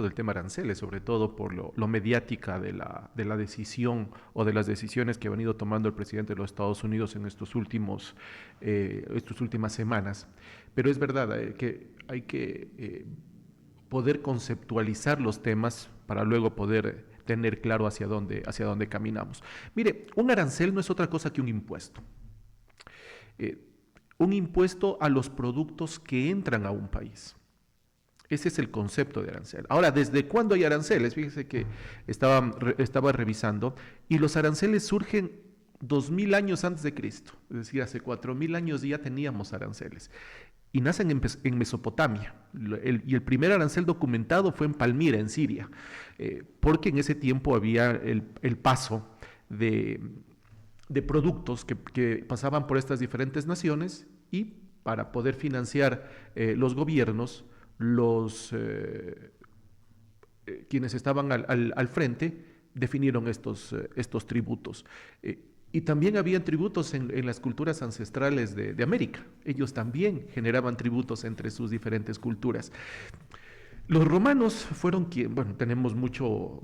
del tema aranceles, sobre todo por lo mediática de la decisión o de las decisiones que ha venido tomando el presidente de los Estados Unidos en estas últimas semanas. Pero es verdad que hay que poder conceptualizar los temas para luego poder tener claro hacia dónde caminamos. Mire, un arancel no es otra cosa que un impuesto. Eh, un impuesto a los productos que entran a un país. Ese es el concepto de arancel. Ahora, ¿desde cuándo hay aranceles? Fíjese que estaba revisando y los aranceles surgen 2000 años antes de Cristo, es decir, hace 4000 años ya teníamos aranceles y nacen en Mesopotamia. Y el primer arancel documentado fue en Palmira, en Siria, porque en ese tiempo había el paso de productos que pasaban por estas diferentes naciones y para poder financiar los gobiernos, quienes estaban al frente definieron estos tributos. Y también habían tributos en las culturas ancestrales de América. Ellos también generaban tributos entre sus diferentes culturas. Los romanos fueron quien, bueno, tenemos mucho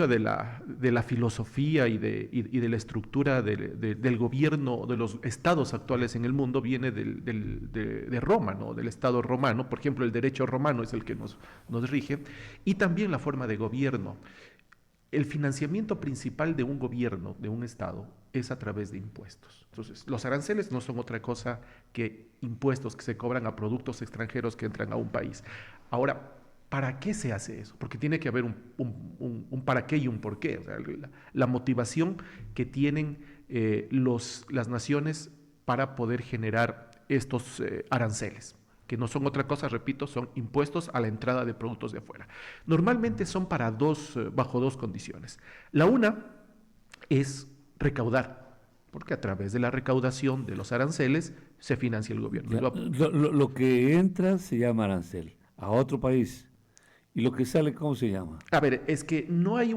de la filosofía y de la estructura del gobierno, de los estados actuales en el mundo, viene de Roma, ¿no? Del estado romano. Por ejemplo, el derecho romano es el que nos rige, y también la forma de gobierno. El financiamiento principal de un gobierno, de un estado, es a través de impuestos. Entonces, los aranceles no son otra cosa que impuestos que se cobran a productos extranjeros que entran a un país. Ahora, ¿para qué se hace eso? Porque tiene que haber un para qué y un por qué. O sea, la motivación que tienen las naciones para poder generar estos aranceles, que no son otra cosa, repito, son impuestos a la entrada de productos de afuera. Normalmente son bajo dos condiciones. La una es recaudar, porque a través de la recaudación de los aranceles se financia el gobierno. Lo que entra se llama arancel a otro país. ¿Y lo que sale cómo se llama? A ver, es que no hay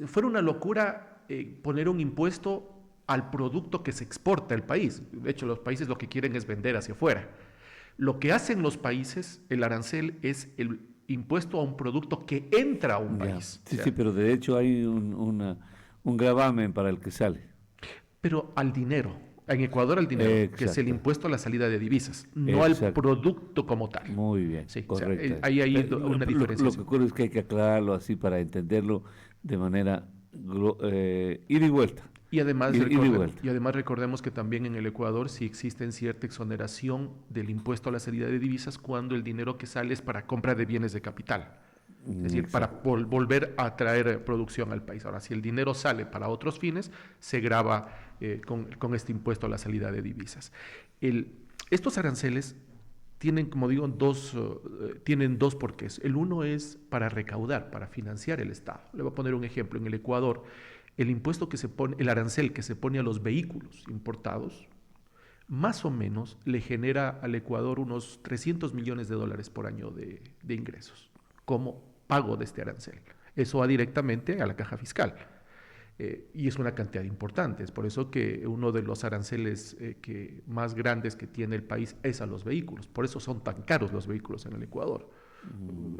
fuera una locura poner un impuesto al producto que se exporta al país. De hecho, los países lo que quieren es vender hacia afuera. Lo que hacen los países, el arancel, es el impuesto a un producto que entra a un país. Sí, sí, pero de hecho hay un gravamen para el que sale. Pero al dinero, en Ecuador al dinero, Exacto. que es el impuesto a la salida de divisas, no al producto como tal. Muy bien, sí, correcto. O sea, hay una diferencia. Lo que ocurre es que hay que aclararlo así para entenderlo de manera ida y vuelta. Y además, recordemos que también en el Ecuador sí existe cierta exoneración del impuesto a la salida de divisas cuando el dinero que sale es para compra de bienes de capital. Es decir, para volver a traer producción al país. Ahora, si el dinero sale para otros fines, se grava con este impuesto a la salida de divisas. Estos aranceles tienen, como digo, tienen dos porqués. El uno es para recaudar, para financiar el Estado. Le voy a poner un ejemplo. En el Ecuador, el arancel que se pone a los vehículos importados, más o menos le genera al Ecuador unos 300 millones de dólares por año de ingresos, como pago de este arancel. Eso va directamente a la caja fiscal. Y es una cantidad importante. Es por eso que uno de los aranceles más grandes que tiene el país es a los vehículos. Por eso son tan caros los vehículos en el Ecuador.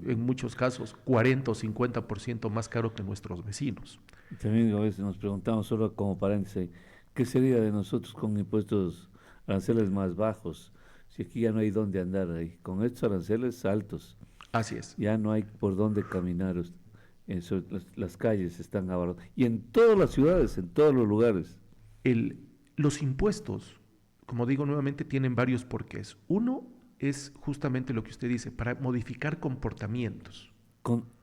En muchos casos 40 o 50% más caro que nuestros vecinos. También a veces nos preguntamos, solo como paréntesis, ¿qué sería de nosotros con impuestos aranceles más bajos? Si aquí ya no hay dónde andar ahí. Con estos aranceles altos. Así es. Ya no hay por dónde caminar. Las calles están abarrotadas. Y en todas las ciudades, en todos los lugares. Los impuestos, como digo nuevamente, tienen varios porqués. Uno es justamente lo que usted dice, para modificar comportamientos.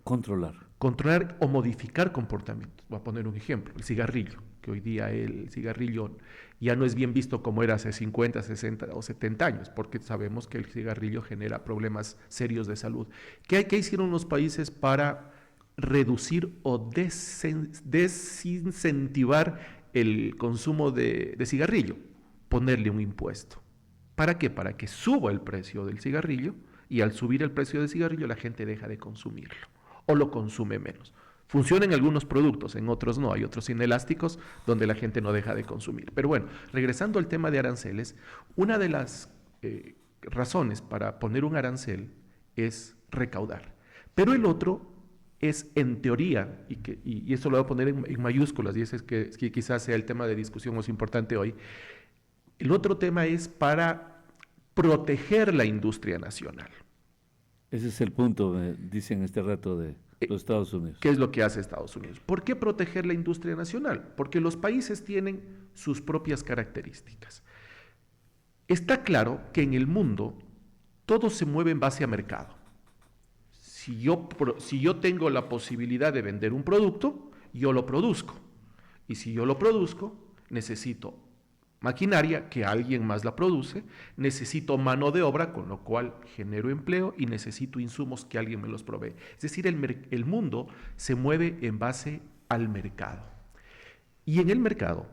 Controlar. Controlar o modificar comportamientos. Voy a poner un ejemplo, el cigarrillo, que hoy día el cigarrillo ya no es bien visto como era hace 50, 60 o 70 años, porque sabemos que el cigarrillo genera problemas serios de salud. ¿Qué hicieron los países para reducir o desincentivar el consumo de cigarrillo? Ponerle un impuesto. ¿Para qué? Para que suba el precio del cigarrillo, y al subir el precio del cigarrillo la gente deja de consumirlo o lo consume menos. Funciona en algunos productos, en otros no. Hay otros inelásticos donde la gente no deja de consumir. Pero bueno, regresando al tema de aranceles, una de las razones para poner un arancel es recaudar. Pero el otro es en teoría, y esto lo voy a poner en mayúsculas, y ese es que quizás sea el tema de discusión más importante hoy. El otro tema es para proteger la industria nacional. Ese es el punto, me dicen este rato de los Estados Unidos. ¿Qué es lo que hace Estados Unidos? ¿Por qué proteger la industria nacional? Porque los países tienen sus propias características. Está claro que en el mundo todo se mueve en base a mercado. Si yo tengo la posibilidad de vender un producto, yo lo produzco. Y si yo lo produzco, necesito maquinaria, que alguien más la produce, necesito mano de obra, con lo cual genero empleo, y necesito insumos que alguien me los provee. Es decir, el mundo se mueve en base al mercado. Y en el mercado,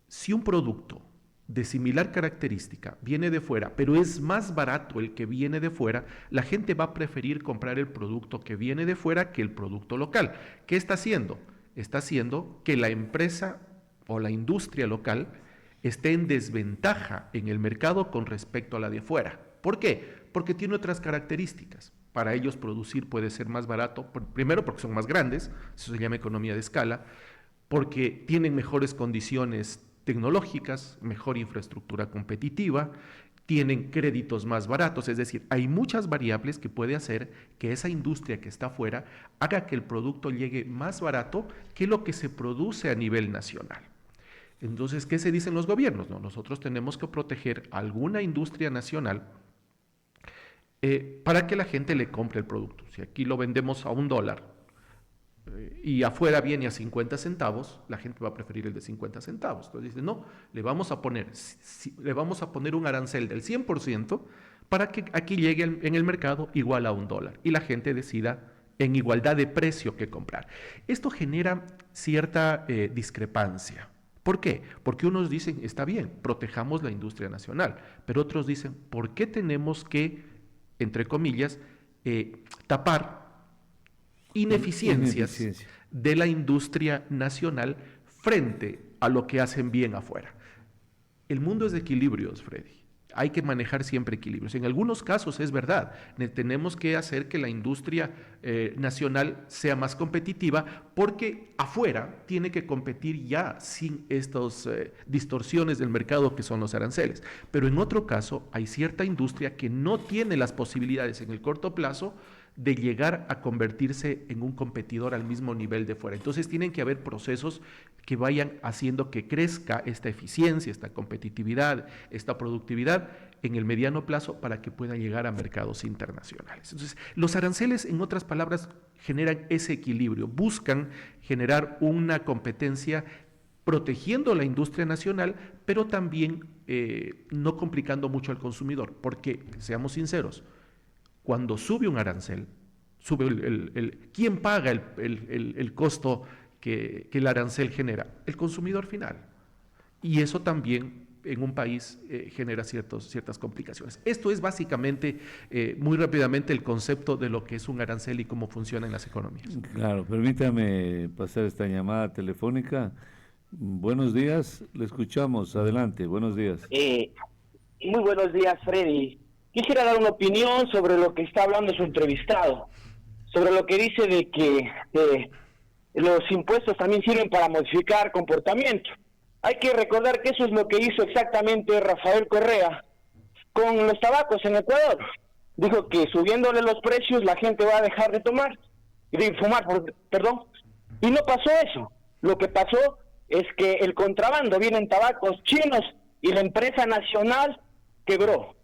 si un producto de similar característica viene de fuera, pero es más barato el que viene de fuera, la gente va a preferir comprar el producto que viene de fuera que el producto local. ¿Qué está haciendo? Está haciendo que la empresa o la industria local esté en desventaja en el mercado con respecto a la de fuera. ¿Por qué? Porque tiene otras características. Para ellos producir puede ser más barato, primero porque son más grandes, eso se llama economía de escala, porque tienen mejores condiciones tecnológicas, mejor infraestructura competitiva, tienen créditos más baratos, es decir, hay muchas variables que puede hacer que esa industria que está afuera haga que el producto llegue más barato que lo que se produce a nivel nacional. Entonces, ¿qué se dicen los gobiernos? No, nosotros tenemos que proteger alguna industria nacional para que la gente le compre el producto. Si aquí lo vendemos a $1 y afuera viene a 50 centavos, la gente va a preferir el de 50 centavos. Entonces dice, no, le vamos a poner un arancel del 100% para que aquí llegue en el mercado igual a $1 y la gente decida en igualdad de precio que comprar. Esto genera cierta discrepancia. ¿Por qué? Porque unos dicen, está bien, protejamos la industria nacional, pero otros dicen, ¿por qué tenemos que, entre comillas, tapar ineficiencias de la industria nacional frente a lo que hacen bien afuera? El mundo es de equilibrios, Freddy. Hay que manejar siempre equilibrios. En algunos casos es verdad, tenemos que hacer que la industria nacional sea más competitiva porque afuera tiene que competir ya sin estas distorsiones del mercado que son los aranceles. Pero en otro caso hay cierta industria que no tiene las posibilidades en el corto plazo de llegar a convertirse en un competidor al mismo nivel de fuera. Entonces tienen que haber procesos que vayan haciendo que crezca esta eficiencia, esta competitividad, esta productividad en el mediano plazo para que pueda llegar a mercados internacionales. Entonces, los aranceles, en otras palabras, generan ese equilibrio, buscan generar una competencia protegiendo la industria nacional, pero también no complicando mucho al consumidor, porque, seamos sinceros, cuando sube un arancel, sube ¿quién paga el costo que el arancel genera? El consumidor final. Y eso también en un país genera ciertas complicaciones. Esto es básicamente, muy rápidamente, el concepto de lo que es un arancel y cómo funciona en las economías. Claro, permítame pasar esta llamada telefónica. Buenos días, le escuchamos. Adelante, buenos días. Muy buenos días, Freddy. Quisiera dar una opinión sobre lo que está hablando su entrevistado, sobre lo que dice de que los impuestos también sirven para modificar comportamiento. Hay que recordar que eso es lo que hizo exactamente Rafael Correa con los tabacos en Ecuador. Dijo que subiéndole los precios la gente va a dejar de fumar, perdón. Y no pasó eso. Lo que pasó es que el contrabando viene en tabacos chinos y la empresa nacional quebró.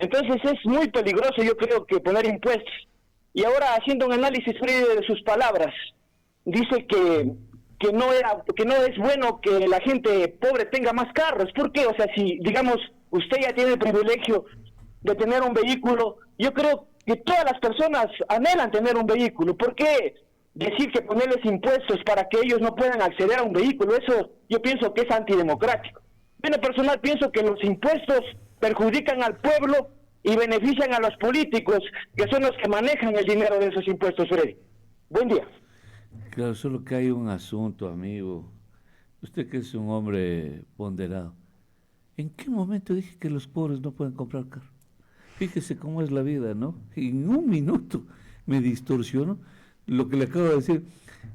Entonces es muy peligroso, yo creo, que poner impuestos. Y ahora, haciendo un análisis frío de sus palabras, dice que no es bueno que la gente pobre tenga más carros. ¿Por qué? O sea, si, digamos, usted ya tiene el privilegio de tener un vehículo, yo creo que todas las personas anhelan tener un vehículo. ¿Por qué decir que ponerles impuestos para que ellos no puedan acceder a un vehículo? Eso yo pienso que es antidemocrático. En lo personal pienso que los impuestos perjudican al pueblo y benefician a los políticos, que son los que manejan el dinero de esos impuestos, Freddy. Buen día. Claro, solo que hay un asunto, amigo. Usted que es un hombre ponderado. ¿En qué momento dije que los pobres no pueden comprar carro? Fíjese cómo es la vida, ¿no? En un minuto me distorsionó. lo que le acabo de decir.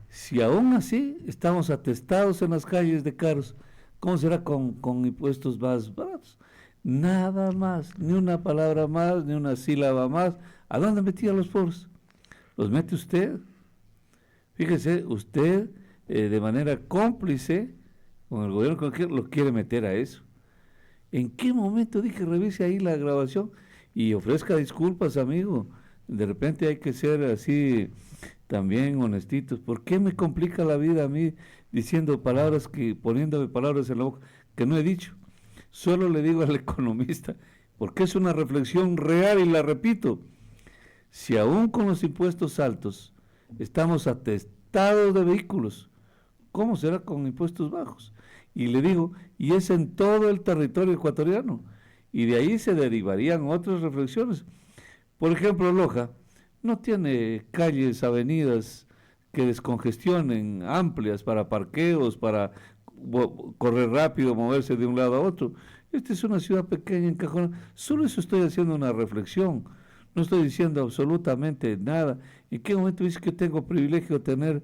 Si aún así estamos atestados en las calles de caros, ¿cómo será con impuestos más baratos? Nada más, ni una palabra más, ni una sílaba más. ¿A dónde metía a los pobres? ¿Los mete usted? Fíjese, usted de manera cómplice con el gobierno con que lo quiere meter a eso. ¿En qué momento dije revise ahí la grabación y ofrezca disculpas, amigo? De repente hay que ser así también honestitos. ¿Por qué me complica la vida a mí diciendo palabras poniéndome palabras en la boca que no he dicho? Solo le digo al economista, porque es una reflexión real y la repito. Si aún con los impuestos altos estamos atestados de vehículos, ¿cómo será con impuestos bajos? Y le digo, y es en todo el territorio ecuatoriano. Y de ahí se derivarían otras reflexiones. Por ejemplo, Loja no tiene calles, avenidas que descongestionen, amplias para parqueos, para correr rápido, moverse de un lado a otro. Esta es una ciudad pequeña, encajonada. Solo eso estoy haciendo una reflexión. No estoy diciendo absolutamente nada. ¿En qué momento dice que tengo privilegio de tener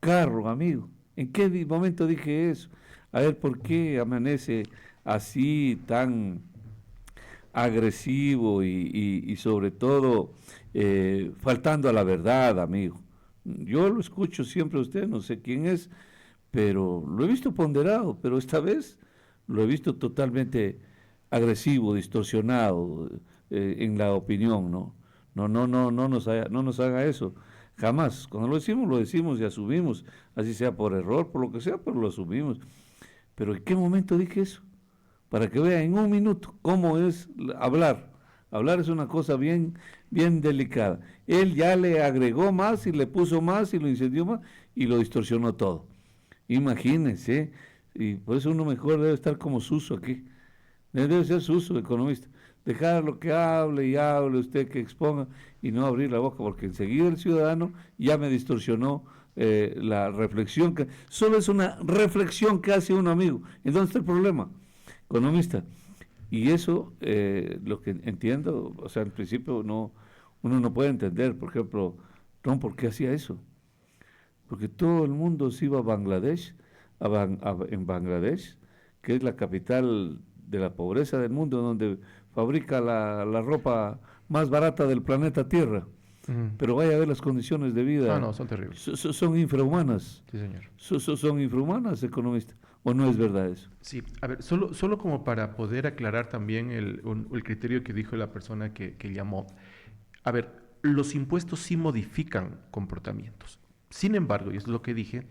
carro, amigo? ¿En qué momento dije eso? A ver, ¿por qué amanece así tan agresivo y sobre todo faltando a la verdad, amigo? Yo lo escucho siempre a usted, no sé quién es, pero lo he visto ponderado, pero esta vez lo he visto totalmente agresivo, distorsionado en la opinión, ¿no? No nos haga eso. Jamás. Cuando lo decimos y asumimos, así sea por error, por lo que sea, pero lo asumimos. Pero ¿en qué momento dije eso? Para que vea en un minuto cómo es hablar. Hablar es una cosa bien delicada. Él ya le agregó más y le puso más y lo incendió más y lo distorsionó todo. Imagínense, y por eso uno mejor debe estar como Suso aquí. Debe ser Suso, economista. Dejarlo que hable y hable usted, que exponga y no abrir la boca, porque enseguida el ciudadano ya me distorsionó la reflexión, que solo es una reflexión que hace un amigo. ¿En dónde está el problema? Economista. Y eso, lo que entiendo, o sea, en principio uno no puede entender, por ejemplo, Trump, ¿por qué hacía eso? Porque todo el mundo se iba a Bangladesh, en Bangladesh, que es la capital de la pobreza del mundo, donde fabrica la ropa más barata del planeta Tierra. Pero vaya a ver las condiciones de vida. No, son terribles. Son infrahumanas. Sí, señor. Son infrahumanas, economista. ¿O no es verdad eso? Sí, a ver, solo como para poder aclarar también el criterio que dijo la persona que llamó. A ver, los impuestos sí modifican comportamientos. Sin embargo, y es lo que dije,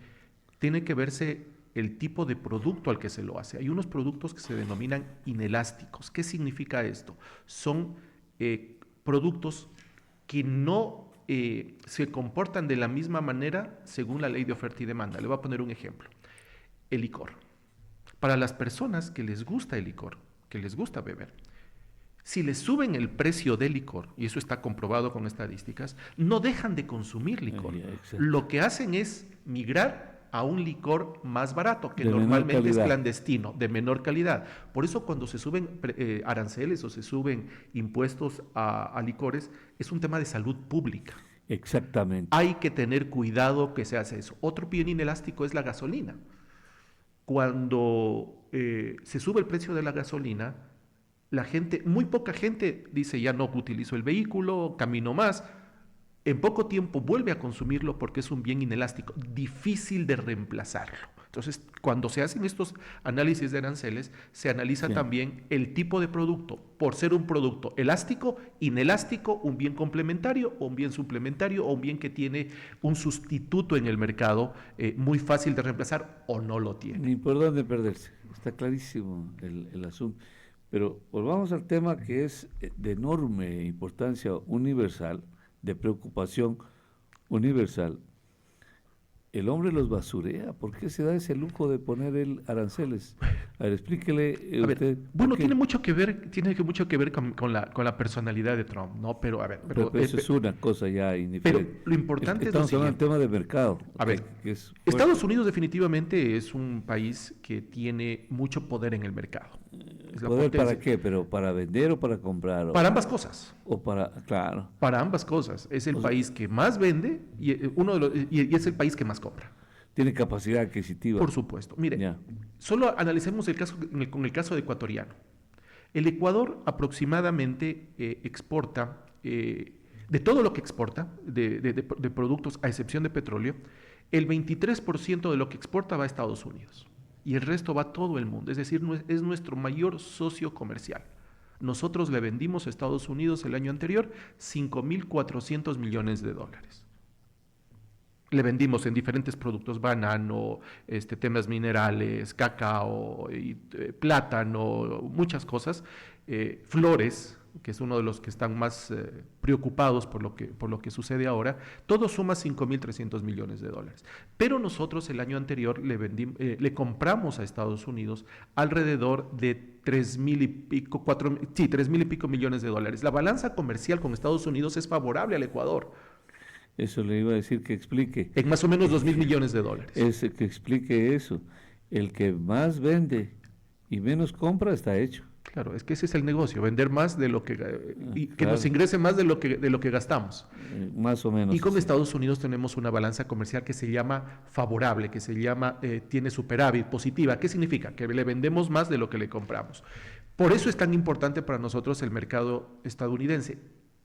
tiene que verse el tipo de producto al que se lo hace. Hay unos productos que se denominan inelásticos. ¿Qué significa esto? Son productos que no se comportan de la misma manera según la ley de oferta y demanda. Le voy a poner un ejemplo. El licor. Para las personas que les gusta el licor, que les gusta beber, si les suben el precio del licor, y eso está comprobado con estadísticas, no dejan de consumir licor. Lo que hacen es migrar a un licor más barato, que normalmente es clandestino, de menor calidad. Por eso cuando se suben aranceles o se suben impuestos a licores, es un tema de salud pública. Exactamente. Hay que tener cuidado que se hace eso. Otro bien inelástico es la gasolina. Cuando se sube el precio de la gasolina, muy poca gente dice ya no utilizo el vehículo, camino más. En poco tiempo vuelve a consumirlo porque es un bien inelástico, difícil de reemplazarlo. Entonces, cuando se hacen estos análisis de aranceles, se analiza también el tipo de producto, por ser un producto elástico, inelástico, un bien complementario o un bien suplementario o un bien que tiene un sustituto en el mercado muy fácil de reemplazar o no lo tiene. Ni por dónde perderse, está clarísimo el asunto. Pero volvamos al tema que es de enorme importancia universal, de preocupación universal. El hombre los basurea. ¿Por qué se da ese lujo de poner el aranceles? A ver, explíquele usted. Bueno, tiene mucho que ver con la personalidad de Trump, ¿no? Pero a ver, pero eso es una cosa ya indiferente. Pero lo importante estamos hablando del tema de mercado. A ver, Estados Unidos definitivamente es un país que tiene mucho poder en el mercado. es la ¿Poder potencia. para qué? ¿Pero para vender o para comprar? Para ambas cosas. O para, claro. Para ambas cosas. Es el país que más vende y es el país que más compra. Tiene capacidad adquisitiva. Por supuesto. Mire, Ya. solo analicemos con el caso ecuatoriano. El Ecuador aproximadamente exporta, de todo lo que exporta, de productos, a excepción de petróleo, el 23% de lo que exporta va a Estados Unidos y el resto va a todo el mundo. Es decir, es nuestro mayor socio comercial. Nosotros le vendimos a Estados Unidos el año anterior 5.400 millones de dólares. Le vendimos en diferentes productos, banano, temas minerales, cacao, plátano, muchas cosas, flores, que es uno de los que están más preocupados por lo que sucede ahora. Todo suma 5.300 millones de dólares. Pero nosotros el año anterior le compramos a Estados Unidos alrededor de 3.000 y pico, 3.000 y pico millones de dólares. La balanza comercial con Estados Unidos es favorable al Ecuador. Eso le iba a decir que explique. En más o menos 2.000 millones de dólares. Que explique eso. El que más vende y menos compra está hecho. Claro, es que ese es el negocio, vender más de lo que y que claro. nos ingrese más de lo que gastamos. Más o menos. Y con así. Estados Unidos tenemos una balanza comercial que se llama favorable, que se llama tiene superávit, positiva. ¿Qué significa? Que le vendemos más de lo que le compramos. Por eso es tan importante para nosotros el mercado estadounidense.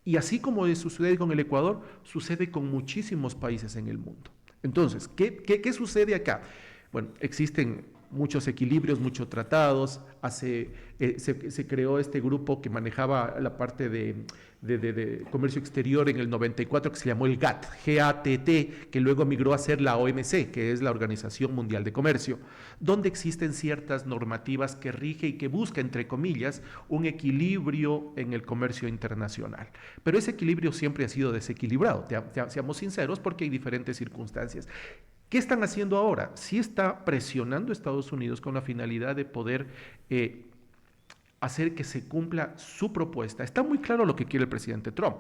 Y así como sucede con el Ecuador, sucede con muchísimos países en el mundo. Entonces, ¿qué sucede acá? Bueno, existen muchos equilibrios, muchos tratados. Se creó este grupo que manejaba la parte de comercio exterior en el 94 que se llamó el GATT, G-A-T-T, que luego migró a ser la OMC, que es la Organización Mundial de Comercio, donde existen ciertas normativas que rige y que busca, entre comillas, un equilibrio en el comercio internacional. Pero ese equilibrio siempre ha sido desequilibrado, seamos sinceros, porque hay diferentes circunstancias. ¿Qué están haciendo ahora? Sí está presionando a Estados Unidos con la finalidad de poder hacer que se cumpla su propuesta. Está muy claro lo que quiere el presidente Trump,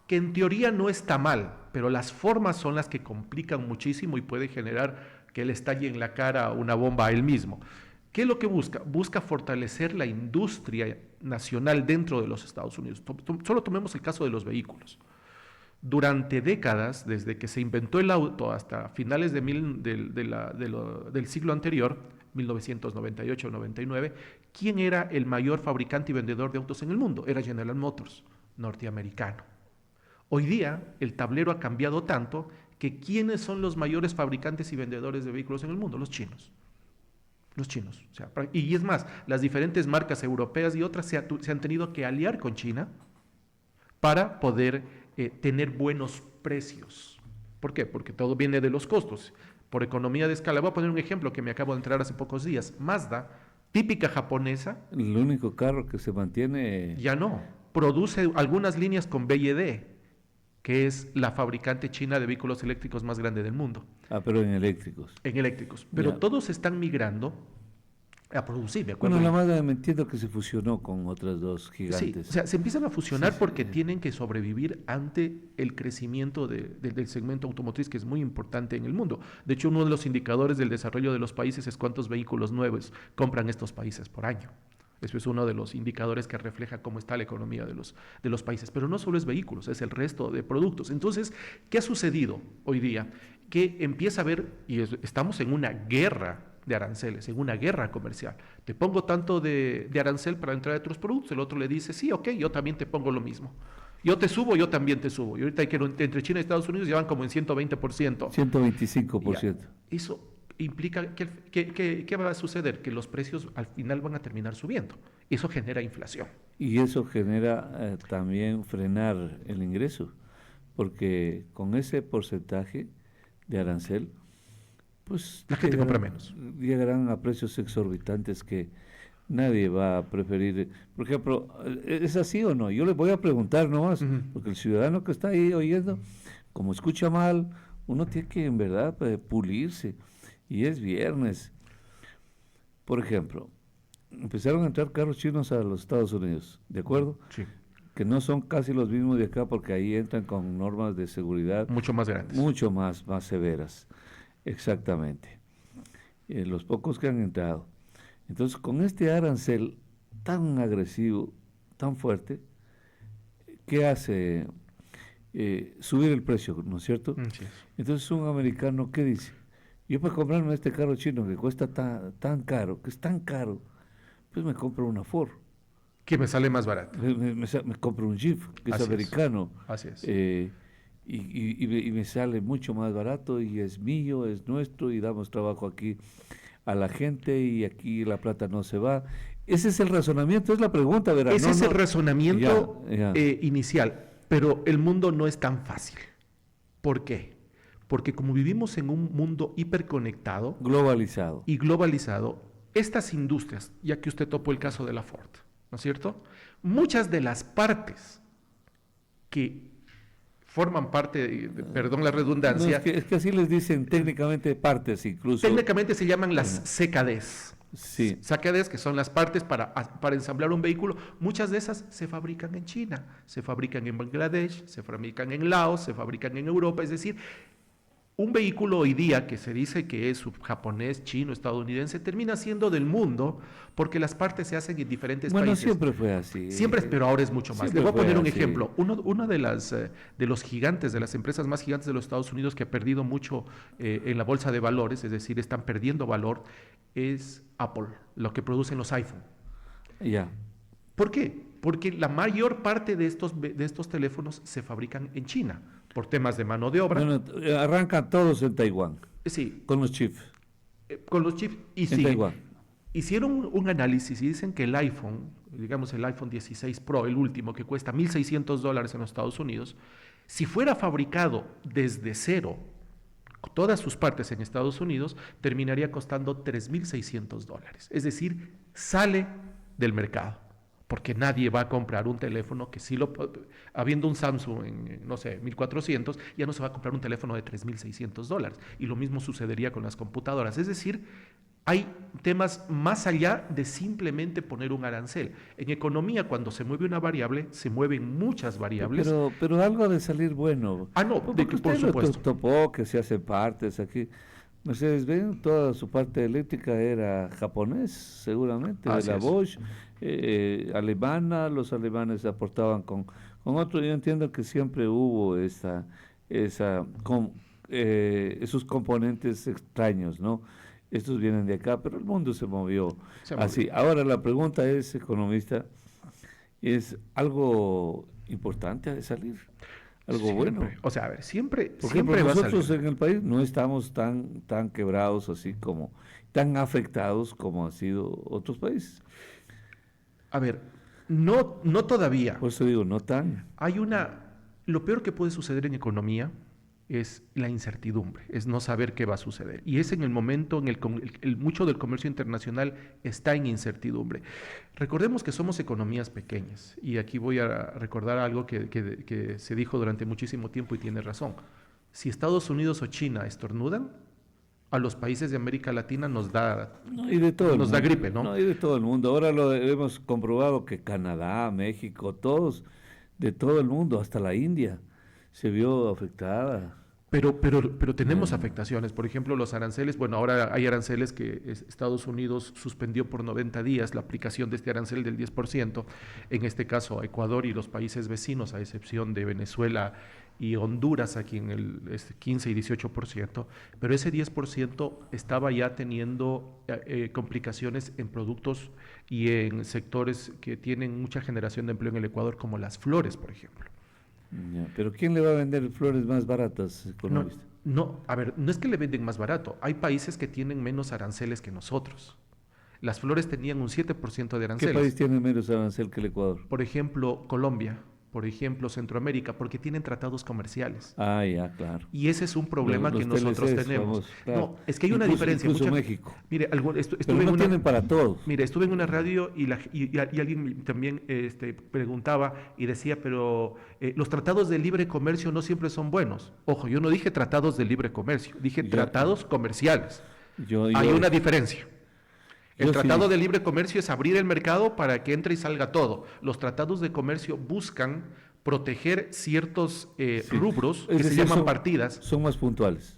que en teoría no está mal, pero las formas son las que complican muchísimo y puede generar que él estalle en la cara una bomba a él mismo. ¿Qué es lo que busca? Busca fortalecer la industria nacional dentro de los Estados Unidos. Solo tomemos el caso de los vehículos. Durante décadas, desde que se inventó el auto hasta finales del siglo anterior, 1998-99, ¿quién era el mayor fabricante y vendedor de autos en el mundo? Era General Motors, norteamericano. Hoy día el tablero ha cambiado tanto que ¿quiénes son los mayores fabricantes y vendedores de vehículos en el mundo? Los chinos. Los chinos. O sea, y es más, las diferentes marcas europeas y otras se han tenido que aliar con China para poder tener buenos precios. ¿Por qué? Porque todo viene de los costos. Por economía de escala. Voy a poner un ejemplo que me acabo de entrar hace pocos días. Mazda, típica japonesa. El único carro que se mantiene... Ya no. Produce algunas líneas con BYD, que es la fabricante china de vehículos eléctricos más grande del mundo. pero en eléctricos. En eléctricos. Pero Ya. todos están migrando a producir, ¿de acuerdo? Bueno, la Mazda me entiendo que se fusionó con otras dos Sí, gigantes. o sea, se empiezan a fusionar Sí, porque tienen que sobrevivir ante el crecimiento del segmento automotriz, que es muy importante en el mundo. De hecho, uno de los indicadores del desarrollo de los países es cuántos vehículos nuevos compran estos países por año. Eso es uno de los indicadores que refleja cómo está la economía de los países. Pero no solo es vehículos, es el resto de productos. Entonces, ¿qué ha sucedido hoy día? Que empieza a haber, y estamos en una guerra de aranceles, en una guerra comercial. Te pongo tanto de arancel para entrar a otros productos, el otro le dice, sí, ok, yo también te pongo lo mismo. Yo te subo, yo también te subo. Y ahorita hay que entre China y Estados Unidos ya van como en 120%. 125%. Eso implica ¿qué va a suceder? Que los precios al final van a terminar subiendo. Eso genera inflación. Y eso genera también frenar el ingreso, porque con ese porcentaje de arancel, pues La gente compra menos. Llegarán a precios exorbitantes que nadie va a preferir. Por ejemplo, ¿es así o no? Yo les voy a preguntar nomás, porque el ciudadano que está ahí oyendo, como escucha mal, uno tiene que en verdad pulirse. Y es viernes. Por ejemplo, empezaron a entrar carros chinos a los Estados Unidos, ¿de acuerdo? Sí. Que no son casi los mismos de acá, porque ahí entran con normas de seguridad Mucho más grandes. mucho más severas. Exactamente. Los pocos que han entrado. Entonces, con este arancel, tan agresivo, tan fuerte, que hace subir el precio, ¿no es cierto? Sí. Entonces un americano, ¿qué dice? Yo para comprarme este carro chino que cuesta tan caro, que es tan caro, pues me compro una Ford. Que me sale más barato. Me compro un Jeep, que es Así es. americano. Así es. Y me sale mucho más barato y es mío, es nuestro y damos trabajo aquí a la gente y aquí la plata no se va. Ese es el razonamiento, es la pregunta, ¿verdad? Ese es el razonamiento Ya. inicial, pero el mundo no es tan fácil. ¿Por qué? Porque como vivimos en un mundo hiperconectado Globalizado. y globalizado, estas industrias, ya que usted topó el caso de la Ford, ¿no es cierto? Muchas de las partes que forman parte, perdón la No, redundancia, es que así les dicen técnicamente partes incluso. técnicamente se llaman las CKDs. Sí. CKDs, que son las partes para ensamblar un vehículo, muchas de esas se fabrican en China, se fabrican en Bangladesh, se fabrican en Laos, se fabrican en Europa, es decir, un vehículo hoy día que se dice que es japonés, chino, estadounidense, termina siendo del mundo porque las partes se hacen en diferentes países. Siempre fue así. Siempre, pero ahora es mucho más. Siempre Le voy a poner fue un así. ejemplo. Uno de los gigantes, de las empresas más gigantes de los Estados Unidos que ha perdido mucho en la bolsa de valores, es decir, están perdiendo valor, es Apple, lo que producen los iPhone. Ya. ¿Por qué? Porque la mayor parte de estos teléfonos se fabrican en China, por temas de mano de obra. Bueno, arrancan todos en Taiwán, Sí, con los chips. con los chips. Y En sí, Taiwán. hicieron un análisis y dicen que el iPhone, digamos el iPhone 16 Pro, el último, que cuesta $1,600 en los Estados Unidos, si fuera fabricado desde cero, todas sus partes en Estados Unidos, terminaría costando $3,600. Es decir, sale del mercado. Porque nadie va a comprar un teléfono que habiendo un Samsung en, no sé, 1,400, ya no se va a comprar un teléfono de $3,600. Y lo mismo sucedería con las computadoras. Es decir, hay temas más allá de simplemente poner un arancel. En economía, cuando se mueve una variable, se mueven muchas variables. Pero algo ha de salir bueno. No, Porque por usted supuesto. topó que se hacen partes aquí. Mercedes-Benz, toda su parte eléctrica era japonés, seguramente, Así de la es. Bosch, alemana, los alemanes aportaban con otro. Yo entiendo que siempre hubo esos componentes extraños, ¿no? Estos vienen de acá, pero el mundo se movió así. Ahora la pregunta es, economista, ¿es algo importante ha de salir? Algo Siempre. bueno. O sea, a ver, siempre, Por siempre ejemplo, va a nosotros salir. en el país no estamos tan quebrados así como, tan afectados como han sido otros países. A ver, no todavía. Por eso digo, no tan. Lo peor que puede suceder en economía es la incertidumbre, es no saber qué va a suceder. Y es en el momento en el que mucho del comercio internacional está en incertidumbre. Recordemos que somos economías pequeñas, y aquí voy a recordar algo que se dijo durante muchísimo tiempo y tiene razón. Si Estados Unidos o China estornudan, a los países de América Latina nos da gripe, ¿no? No, y de todo el mundo. Ahora lo hemos comprobado que Canadá, México, todos, de todo el mundo, hasta la India, se vio afectada. Pero tenemos afectaciones. Por ejemplo, los aranceles. Bueno, ahora hay aranceles que Estados Unidos suspendió por 90 días la aplicación de este arancel del 10%. En este caso, a Ecuador y los países vecinos, a excepción de Venezuela y Honduras, aquí en el 15 y 18%. Pero ese 10% estaba ya teniendo complicaciones en productos y en sectores que tienen mucha generación de empleo en el Ecuador, como las flores, por ejemplo. Ya, pero ¿quién le va a vender flores más baratas, economista? A ver, no es que le venden más barato. Hay países que tienen menos aranceles que nosotros. Las flores tenían un 7% de aranceles. ¿Qué país tiene menos arancel que el Ecuador? Por ejemplo, Colombia, por ejemplo, Centroamérica, porque tienen tratados comerciales. Ah, ya, claro. Y ese es un problema Los que nosotros TLCs, tenemos. vamos, claro. No, es que hay una diferencia. Incluso México. Mire, Pero estuve no tienen para todos. Mire, estuve en una radio y alguien también preguntaba y decía, pero los tratados de libre comercio no siempre son buenos. Ojo, yo no dije tratados de libre comercio, dije tratados comerciales. Hay una diferencia. El tratado de libre comercio es abrir el mercado para que entre y salga todo. Los tratados de comercio buscan proteger ciertos rubros que se llaman partidas. Son más puntuales.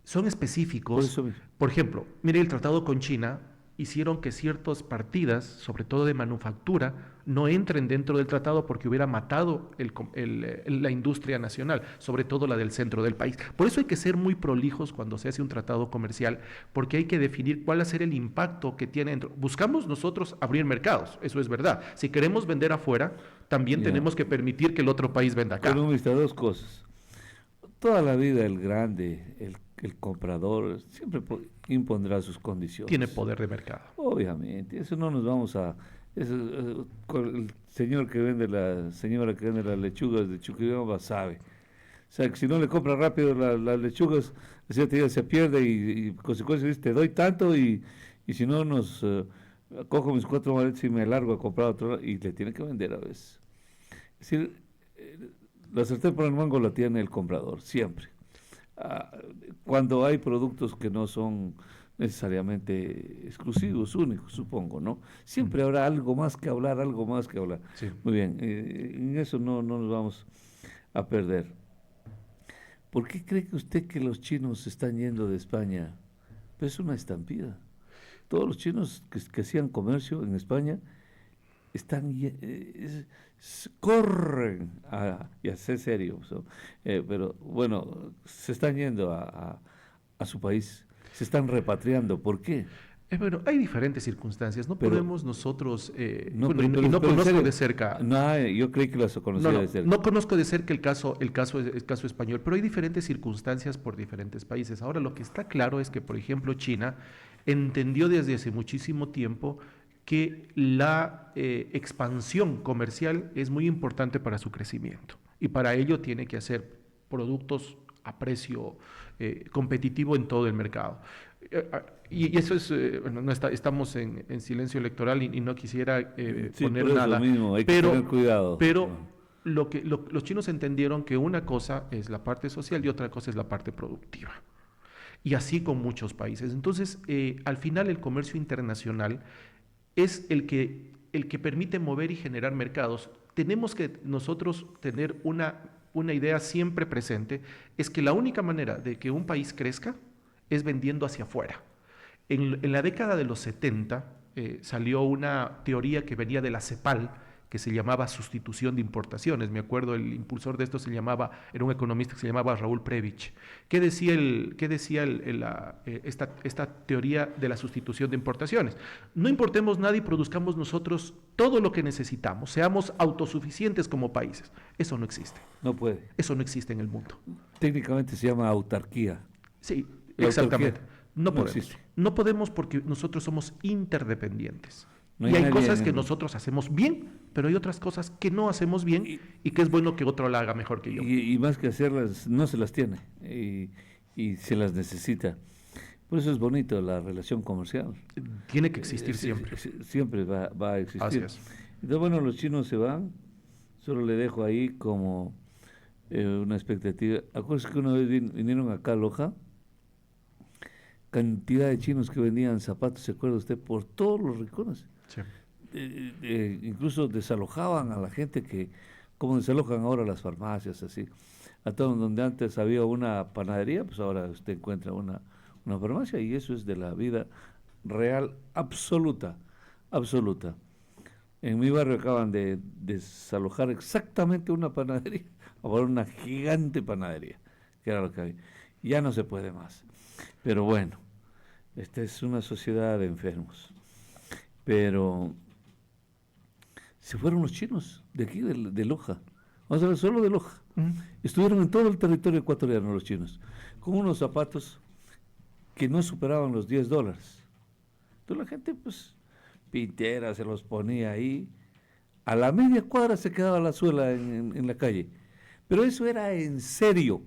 Son específicos. Por eso mismo. Por ejemplo, mire el tratado con China hicieron que ciertas partidas, sobre todo de manufactura, no entren dentro del tratado porque hubiera matado la industria nacional, sobre todo la del centro del país. Por eso hay que ser muy prolijos cuando se hace un tratado comercial, porque hay que definir cuál va a ser el impacto que tiene dentro. Buscamos nosotros abrir mercados, eso es verdad. Si queremos vender afuera, también tenemos que permitir que el otro país venda acá. Economista, dos cosas. Toda la vida el grande, el comprador, siempre impondrá sus condiciones. Tiene poder de mercado. Obviamente, eso no nos vamos a... el señor que vende la señora que vende las lechugas de Chuquibamba sabe. O sea, que si no le compra rápido las lechugas, se pierde y consecuencia dice, te doy tanto y si no cojo mis 4 maletas y me largo a comprar otro y le tiene que vender a veces. Es decir, la sartén por el mango la tiene el comprador, siempre. Cuando hay productos que no son necesariamente exclusivos, únicos, supongo, ¿no? Siempre habrá algo más que hablar, algo más que hablar. Sí. Muy bien, en eso no nos vamos a perder. ¿Por qué cree que usted que los chinos se están yendo de España? Pues es una estampida. Todos los chinos que hacían comercio en España corren y a ser serio, pero bueno, se están yendo a su país, se están repatriando. ¿Por qué? Bueno, hay diferentes circunstancias, no podemos nosotros, no conozco de cerca. No, yo creí que las conocía de cerca. No conozco de cerca el caso español, pero hay diferentes circunstancias por diferentes países. Ahora, lo que está claro es que, por ejemplo, China entendió desde hace muchísimo tiempo que la expansión comercial es muy importante para su crecimiento y para ello tiene que hacer productos a precio competitivo en todo el mercado. Y eso es, estamos en silencio electoral y no quisiera poner nada. Lo mismo, hay que tener cuidado. Pero los chinos entendieron que una cosa es la parte social y otra cosa es la parte productiva. Y así con muchos países. Entonces, al final el comercio internacional es el que permite mover y generar mercados. Tenemos que nosotros tener una idea siempre presente, es que la única manera de que un país crezca es vendiendo hacia afuera. En la década de los 70 salió una teoría que venía de la CEPAL, que se llamaba sustitución de importaciones. Me acuerdo, el impulsor de esto era un economista que se llamaba Raúl Prebisch. ¿Qué decía esta teoría de la sustitución de importaciones? No importemos nada y produzcamos nosotros todo lo que necesitamos, seamos autosuficientes como países. Eso no existe. No puede. Eso no existe en el mundo. Técnicamente se llama autarquía. Sí, exactamente. No podemos. Existe. No podemos porque nosotros somos interdependientes. No y hay nadie cosas en que el- nosotros hacemos bien, pero hay otras cosas que no hacemos bien y que es bueno que otro la haga mejor que yo. Y más que hacerlas, no se las tiene y se las necesita. Por eso es bonito la relación comercial. Tiene que existir siempre. Siempre va a existir. Así es. Entonces, bueno, los chinos se van. Solo le dejo ahí como una expectativa. Acuérdense que una vez vinieron acá a Loja, cantidad de chinos que vendían zapatos, ¿se acuerda usted? Por todos los rincones. Sí. Incluso desalojaban a la gente como desalojan ahora las farmacias, así. A todo donde antes había una panadería, pues ahora usted encuentra una farmacia y eso es de la vida real absoluta, absoluta. En mi barrio acaban de desalojar exactamente una panadería, ahora una gigante panadería, que era lo que había. Ya no se puede más. Pero bueno, esta es una sociedad de enfermos. Pero se fueron los chinos de aquí, de Loja. Vamos a ver, solo de Loja. Estuvieron en todo el territorio ecuatoriano los chinos, con unos zapatos que no superaban los $10. Entonces la gente, pues, pintera, se los ponía ahí. A la media cuadra se quedaba la suela en la calle. Pero eso era en serio.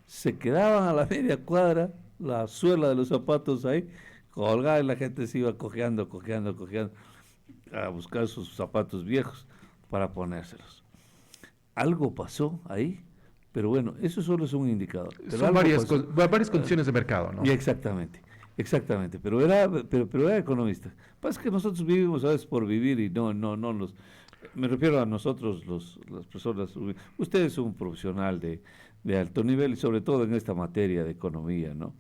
Se quedaban a la media cuadra la suela de los zapatos ahí, colgada y la gente se iba cojeando a buscar sus zapatos viejos para ponérselos. Algo pasó ahí, pero bueno, eso solo es un indicador. Pero Son varias condiciones de mercado, ¿no? Y exactamente, pero era economista. Pasa que nosotros vivimos a veces por vivir y no me refiero a nosotros, las personas. Usted es un profesional de alto nivel y sobre todo en esta materia de economía, ¿no?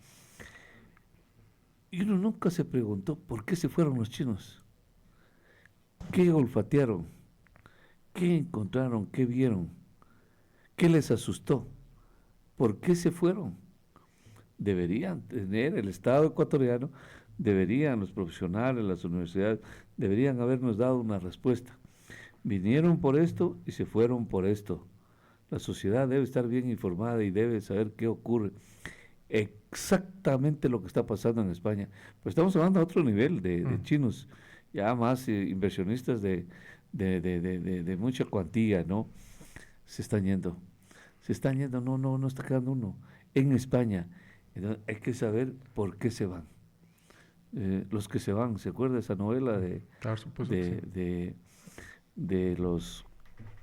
Y uno nunca se preguntó por qué se fueron los chinos. ¿Qué olfatearon? ¿Qué encontraron? ¿Qué vieron? ¿Qué les asustó? ¿Por qué se fueron? Deberían tener el Estado ecuatoriano, deberían los profesionales, las universidades, deberían habernos dado una respuesta. Vinieron por esto y se fueron por esto. La sociedad debe estar bien informada y debe saber qué ocurre. Exactamente lo que está pasando en España. Pero estamos hablando a otro nivel de chinos, ya más inversionistas de mucha cuantía, ¿no? Se están yendo, no está quedando uno. En España, entonces, hay que saber por qué se van. Los que se van, ¿se acuerda esa novela Claro, supuesto que sí. de los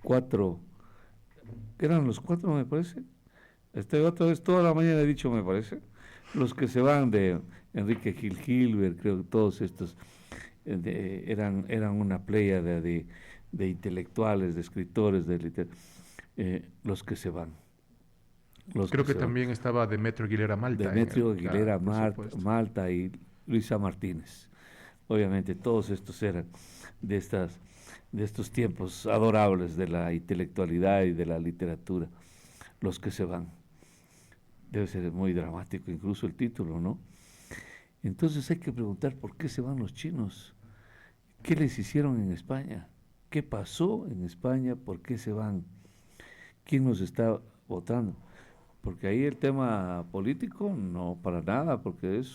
cuatro? ¿Qué eran los cuatro, me parece? Otra vez, toda la mañana he dicho, me parece. Los que se van de Enrique Gil Gilbert, creo que todos estos eran una playa de intelectuales, de escritores, los que se van. Creo que también estaba Demetrio Aguilera Malta. Demetrio Aguilera por Malta y Luisa Martínez. Obviamente todos estos eran de estos tiempos adorables de la intelectualidad y de la literatura. Los que se van. Debe ser muy dramático incluso el título, ¿no? Entonces hay que preguntar por qué se van los chinos. ¿Qué les hicieron en España? ¿Qué pasó en España? ¿Por qué se van? ¿Quién nos está votando? Porque ahí el tema político, no para nada, porque es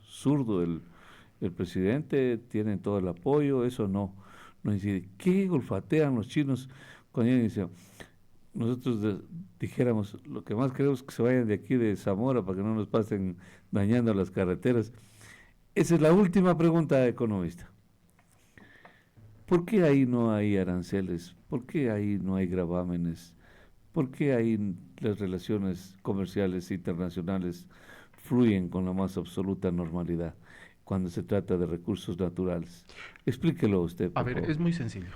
zurdo el presidente, tiene todo el apoyo, eso no incide. ¿Qué olfatean los chinos cuando dicen, nosotros dijéramos, lo que más queremos es que se vayan de aquí de Zamora para que no nos pasen dañando las carreteras? Esa es la última pregunta, economista. ¿Por qué ahí no hay aranceles? ¿Por qué ahí no hay gravámenes? ¿Por qué ahí las relaciones comerciales internacionales fluyen con la más absoluta normalidad cuando se trata de recursos naturales? Explíquelo usted, por favor. Es muy sencillo.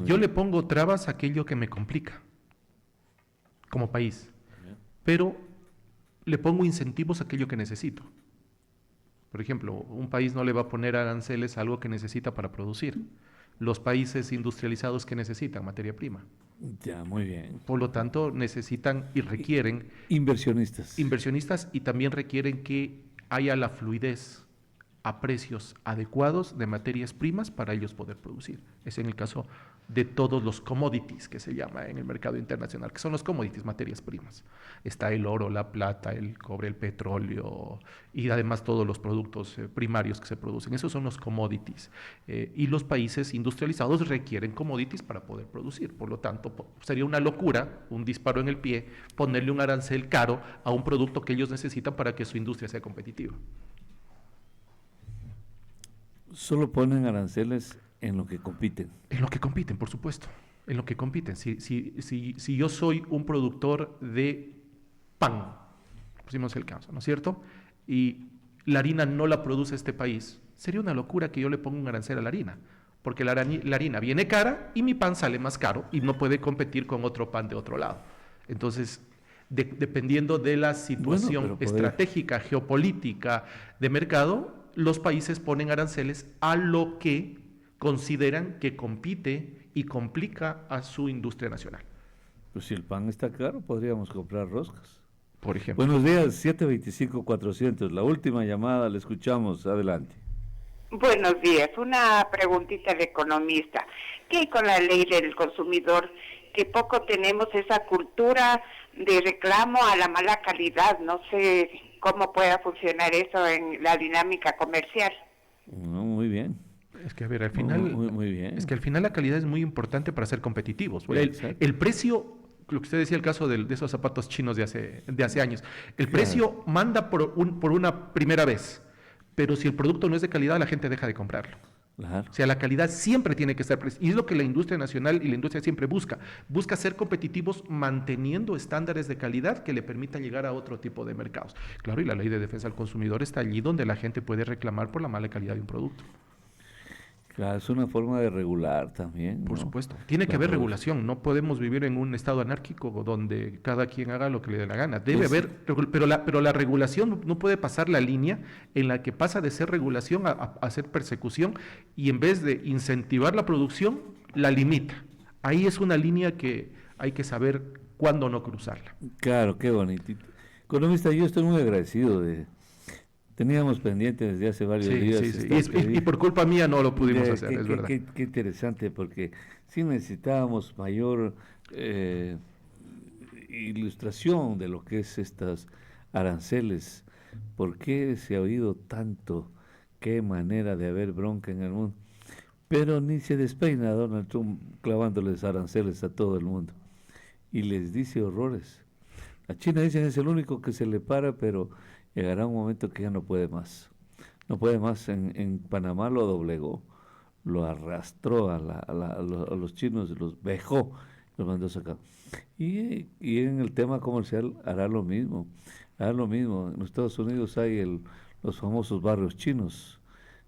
Yo le pongo trabas a aquello que me complica, como país, pero le pongo incentivos a aquello que necesito. Por ejemplo, un país no le va a poner aranceles a algo que necesita para producir. Los países industrializados que necesitan materia prima. Ya, muy bien. Por lo tanto, necesitan y requieren inversionistas y también requieren que haya la fluidez a precios adecuados de materias primas para ellos poder producir. Es en el caso de todos los commodities que se llama en el mercado internacional, que son los commodities, materias primas. Está el oro, la plata, el cobre, el petróleo y además todos los productos primarios que se producen. Esos son los commodities. Y los países industrializados requieren commodities para poder producir. Por lo tanto, sería una locura, un disparo en el pie, ponerle un arancel caro a un producto que ellos necesitan para que su industria sea competitiva. Solo ponen aranceles en lo que compiten. En lo que compiten, por supuesto. En lo que compiten. Si yo soy un productor de pan, pusimos el caso, ¿no es cierto? Y la harina no la produce este país, sería una locura que yo le ponga un arancel a la harina, porque la harina viene cara y mi pan sale más caro y no puede competir con otro pan de otro lado. Entonces, dependiendo de la situación estratégica, geopolítica, de mercado, los países ponen aranceles a lo que consideran que compite y complica a su industria nacional. Pues si el pan está caro, podríamos comprar roscas. Por ejemplo. Buenos días, 725-400. La última llamada, la escuchamos. Adelante. Buenos días. Una preguntita de economista. ¿Qué hay con la ley del consumidor? Que poco tenemos esa cultura de reclamo a la mala calidad. No sé cómo pueda funcionar eso en la dinámica comercial. No, muy bien. Es que, a ver, al final, muy bien. Es que al final la calidad es muy importante para ser competitivos. El precio, lo que usted decía, el caso de esos zapatos chinos de hace años, el precio manda por una primera vez, pero si el producto no es de calidad, la gente deja de comprarlo. Claro. O sea, la calidad siempre tiene que estar presente. Y es lo que la industria nacional y la industria siempre busca. Busca ser competitivos manteniendo estándares de calidad que le permitan llegar a otro tipo de mercados. Claro, y la ley de defensa al consumidor está allí donde la gente puede reclamar por la mala calidad de un producto. Claro, es una forma de regular también, Por ¿no? supuesto. Tiene que La haber produ- regulación. No podemos vivir en un estado anárquico donde cada quien haga lo que le dé la gana. Debe Es- haber, pero la regulación no puede pasar la línea en la que pasa de ser regulación a ser persecución y en vez de incentivar la producción, la limita. Ahí es una línea que hay que saber cuándo no cruzarla. Claro, qué bonito. Economista, yo estoy muy agradecido de... Teníamos pendiente desde hace varios Sí, días sí, sí. esta Y entrevista. por culpa mía no lo pudimos hacer, Qué, es verdad. qué interesante, porque sí necesitábamos mayor ilustración de lo que es estas aranceles. ¿Por qué se ha oído tanto? ¿Qué manera de haber bronca en el mundo? Pero ni se despeina Donald Trump clavándoles aranceles a todo el mundo. Y les dice horrores. A China dicen es el único que se le para, pero llegará un momento que ya no puede más. No puede más. En Panamá lo doblegó, lo arrastró a los chinos, los vejó, los mandó sacar. Y en el tema comercial hará lo mismo. Hará lo mismo. En los Estados Unidos hay los famosos barrios chinos,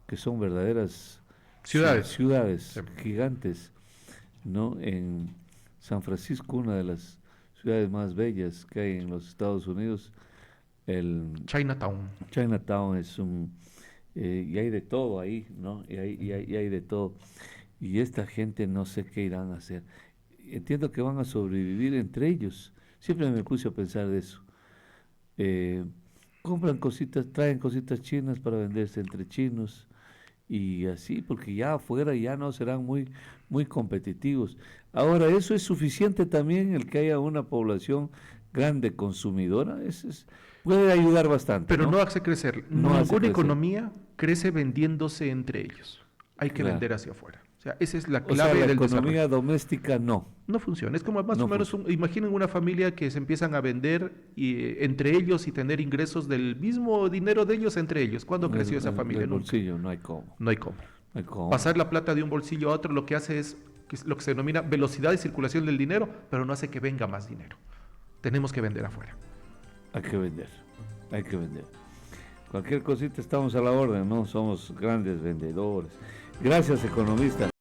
que son verdaderas Ciudades. ciudades Sí. gigantes, ¿no? En San Francisco, una de las ciudades más bellas que hay en los Estados Unidos, el Chinatown. Chinatown es y hay de todo ahí, ¿no? Y hay de todo. Y esta gente no sé qué irán a hacer. Entiendo que van a sobrevivir entre ellos. Siempre me puse a pensar de eso. Eh, Compran cositas, traen cositas chinas para venderse entre chinos y así, porque ya afuera ya no serán muy competitivos. Ahora, eso es suficiente también el que haya una población grande consumidora, puede ayudar bastante, Pero ¿no? no hace crecer. No hace Ninguna crecer. economía crece vendiéndose entre ellos. Hay que Claro. vender hacia afuera. O sea, esa es la O sea, clave la del economía desarrollo. doméstica no. No funciona. Es como más No o menos, imaginen una familia que se empiezan a vender entre ellos y tener ingresos del mismo dinero de ellos entre ellos. ¿Cuándo creció esa familia? El Nunca. bolsillo, no hay cómo. No hay cómo. No hay cómo. Pasar la plata de un bolsillo a otro lo que hace es lo que se denomina velocidad de circulación del dinero, pero no hace que venga más dinero. Tenemos que vender afuera. Hay que vender, hay que vender. Cualquier cosita estamos a la orden, ¿no? Somos grandes vendedores. Gracias, economista.